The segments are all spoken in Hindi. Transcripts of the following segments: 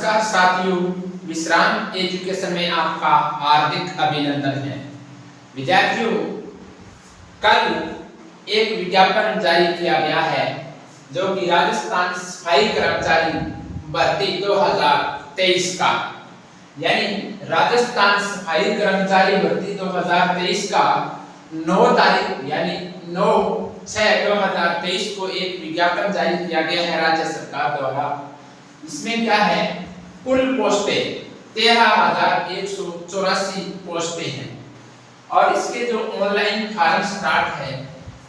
नमस्कार साथियों, विश्राम एजुकेशन में आपका हार्दिक अभिनंदन है। विद्यार्थियों, कल एक विज्ञापन जारी किया गया है जो कि राजस्थान सफाई कर्मचारी भर्ती 2023 का, यानी राजस्थान सफाई कर्मचारी भर्ती 2023 का 9 तारीख यानी 9/6/2023 को एक विज्ञापन जारी किया गया है राज्य सरकार द्वारा। इसमें क्या है, कुल पोस्टें 13,184 पोस्टें हैं और इसके जो ऑनलाइन फॉर्म स्टार्ट है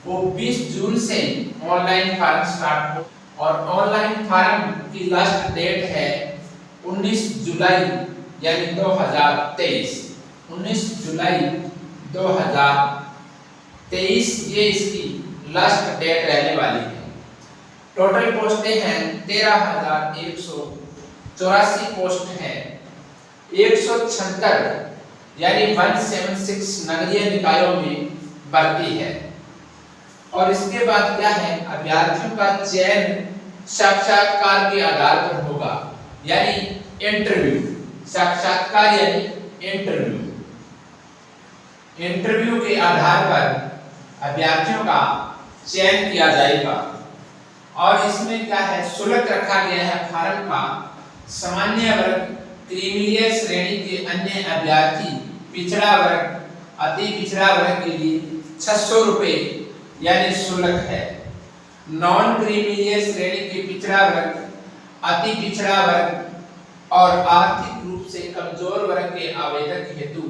वो 20 जून से ऑनलाइन फॉर्म स्टार्ट हो और ऑनलाइन फॉर्म की लास्ट डेट है 19 जुलाई यानी 2023। 19 जुलाई 2023 ये इसकी लास्ट डेट रहने वाली है। टोटल पोस्टें हैं 13,184 पोस्ट हैं। 176 यानी 176 नगरीय निकायों में भर्ती है। और इसके बाद क्या है, अभ्यर्थियों का चयन साक्षात्कार के आधार पर होगा, यानी इंटरव्यू। साक्षात्कार यानी इंटरव्यू के आधार पर अभ्यर्थियों का चयन किया जाएगा। और इसमें क्या है, शुल्क रखा गया है फॉर्म का। सामान्य वर्ग, क्रीमीलियर श्रेणी के अन्य अभ्यर्थी, पिछड़ा वर्ग, अति पिछड़ा वर्ग के लिए 600 रुपए यानी शुल्क है। नॉन क्रीमीलियर श्रेणी के पिछड़ा वर्ग, अति पिछड़ा वर्ग और आर्थिक रूप से कमजोर वर्ग के आवेदक हेतु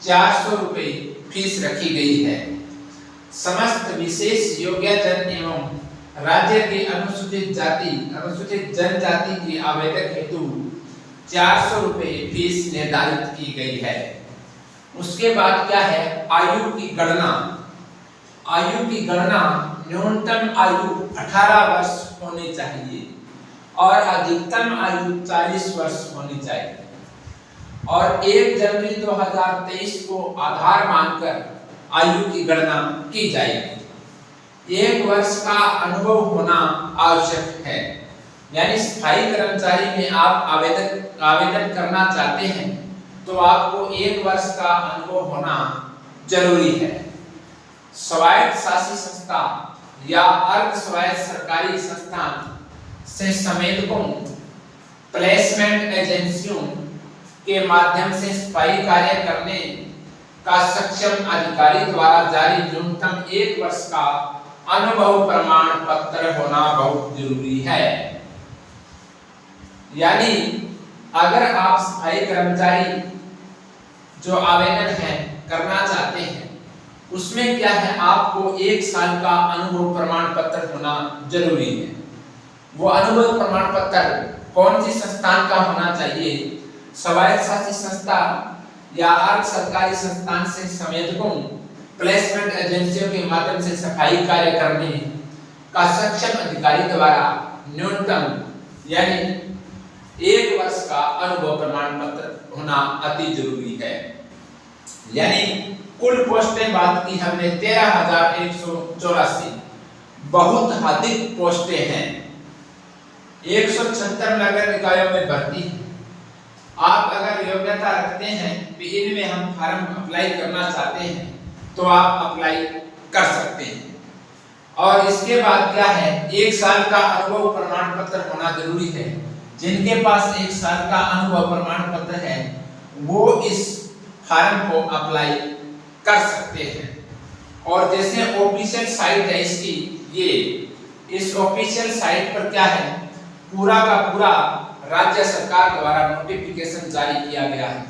400 रुपए फीस रखी गई है। समस्त विशेष योग्यजन एवं राज्य के अनुसूचित जनजाति के आवेदक हेतु 400 रुपए फीस निर्धारित की गई है। उसके बाद क्या है, आयु की गणना। न्यूनतम आयु 18 वर्ष होनी चाहिए और अधिकतम आयु 40 वर्ष होनी चाहिए। और 1 जनवरी 2023 को आधार मानकर आयु की गणना की जाएगी। 1 वर्ष का अनुभव होना आवश्यक है, यानी सफाई कर्मचारी में आप आवेदन करना चाहते हैं तो आपको 1 वर्ष का अनुभव होना जरूरी है। स्वायत्त शासी संस्था या अर्ध स्वायत्त सरकारी संस्थान से संवेदकों, प्लेसमेंट एजेंसियों के माध्यम से सफाई कार्य करने का सक्षम अधिकारी द्वारा जारी न्यूनतम 1 वर्ष का अनुभव प्रमाण पत्र होना बहुत जरूरी है। यानी अगर आप सफाई कर्मचारी जो आवेदन है करना चाहते हैं उसमें क्या है, आपको 1 साल का अनुभव प्रमाण पत्र होना जरूरी है। वो अनुभव प्रमाण पत्र कौन सी संस्थान का होना चाहिए, स्वायत्त शासी संस्था या अर्ध सरकारी संस्थान से संवेदकों, प्लेसमेंट एजेंसियों के माध्यम से सफाई कार्य करने का सक्षम अधिकारी द्वारा न्यूनतम यानी 1 वर्ष का अनुभव प्रमाण पत्र होना अति जरूरी है। यानी कुल पोस्टें बात की हमने 13,184, बहुत अधिक पोस्टें हैं। 176 नगर निकायों में भर्ती है। आप अगर योग्यता रखते हैं कि इनमें हम फॉर्म अप्लाई करना चाहते हैं तो आप अप्लाई कर सकते हैं। और इसके बाद क्या है, 1 साल का अनुभव प्रमाण पत्र होना जरूरी है। जिनके पास 1 साल का अनुभव प्रमाण पत्र है वो इस फॉर्म को अप्लाई कर सकते हैं। और जैसे ऑफिशियल साइट है इसकी, ये इस ऑफिशियल साइट पर क्या है, पूरा का पूरा राज्य सरकार द्वारा नोटिफिकेशन जारी किया गया है।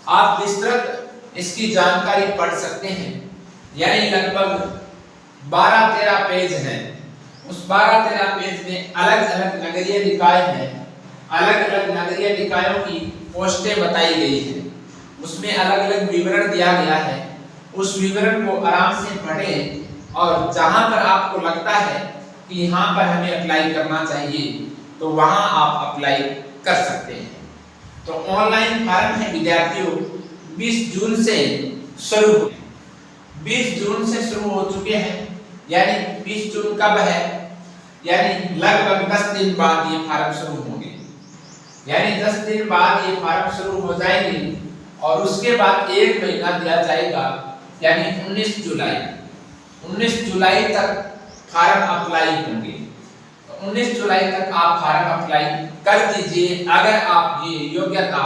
आप विस्तृत इसकी जानकारी पढ़ सकते हैं। यानी लगभग 12-13 पेज हैं। उस 12-13 पेज में अलग अलग नगरीय निकाय हैं, अलग अलग नगरीय निकायों की पोस्टें बताई गई हैं। उसमें अलग अलग विवरण दिया गया है। उस विवरण को आराम से पढ़ें और जहां पर आपको लगता है कि यहाँ पर हमें अप्लाई करना चाहिए तो वहां आप अप्लाई कर सकते हैं। तो ऑनलाइन फॉर्म है विद्यार्थियों 20 जून से शुरू हुए। 20 जून से शुरू हो चुके हैं, यानी 20 जून कब है, यानी लगभग 10 दिन बाद ये फॉर्म शुरू होंगे। यानी 10 दिन बाद ये फार्म शुरू हो जाएंगे और उसके बाद 1 महीना दिया जाएगा, यानी 19 जुलाई तक फार्म अप्लाई होंगे। 19 जुलाई तक आप फार्म अप्लाई कर दीजिए अगर आप ये योग्यता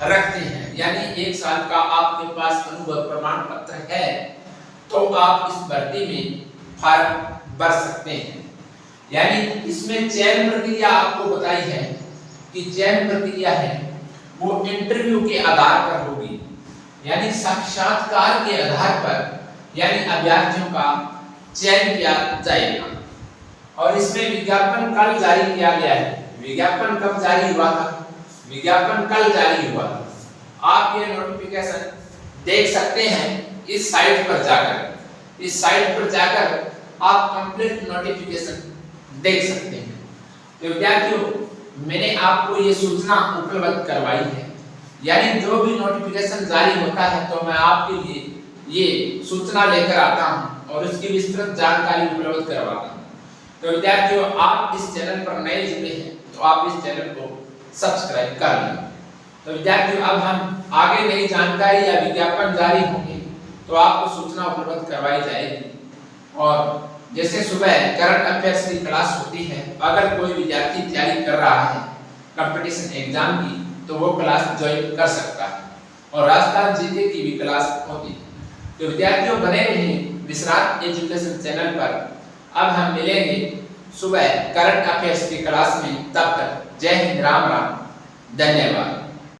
रखते हैं, यानी 1 साल का आपके पास अनुभव प्रमाण पत्र है तो आप इस भर्ती में फार्म भर सकते हैं। यानी इसमें चयन प्रक्रिया आपको बताई है कि चयन प्रक्रिया है वो इंटरव्यू के आधार पर होगी, यानी साक्षात्कार के आधार पर यानी अभ्यर्थियों का चयन किया जाएगा। और इसमें विज्ञापन कल जारी किया गया है। विज्ञापन कब जारी हुआ था? विज्ञापन कल जारी हुआ था। आप ये नोटिफिकेशन देख सकते हैं इस साइट पर जाकर। इस साइट पर जाकर आप कंप्लीट नोटिफिकेशन देख सकते हैं। तो विद्यार्थियों, मैंने आपको ये सूचना उपलब्ध करवाई है, यानी जो भी नोटिफिकेशन जारी होता है तो मैं आपके लिए ये सूचना लेकर आता हूं और उसकी विस्तृत जानकारी उपलब्ध करवाता हूं। तो विद्यार्थियों, आप इस चैनल पर नए जुड़े हैं तो आप इस चैनल को सब्सक्राइब कर लें। तो विद्यार्थियों, अब हम आगे नई जानकारी या विज्ञापन जारी होंगे तो आपको सूचना उपलब्ध करवाई जाएगी। और जैसे सुबह करंट अफेयर्स की क्लास होती है, अगर कोई विद्यार्थी तैयारी कर रहा है कंपटीशन एग्जाम की तो वो क्लास ज्वाइन कर सकता है। और राजस्थान जीके की भी क्लास होती है। तो विद्यार्थियों, बने रहें विश्रांत एजुकेशन चैनल पर। अब हम मिलेंगे सुबह करंट अफेयर्स की क्लास में। तब तक जय हिंद, राम राम, धन्यवाद।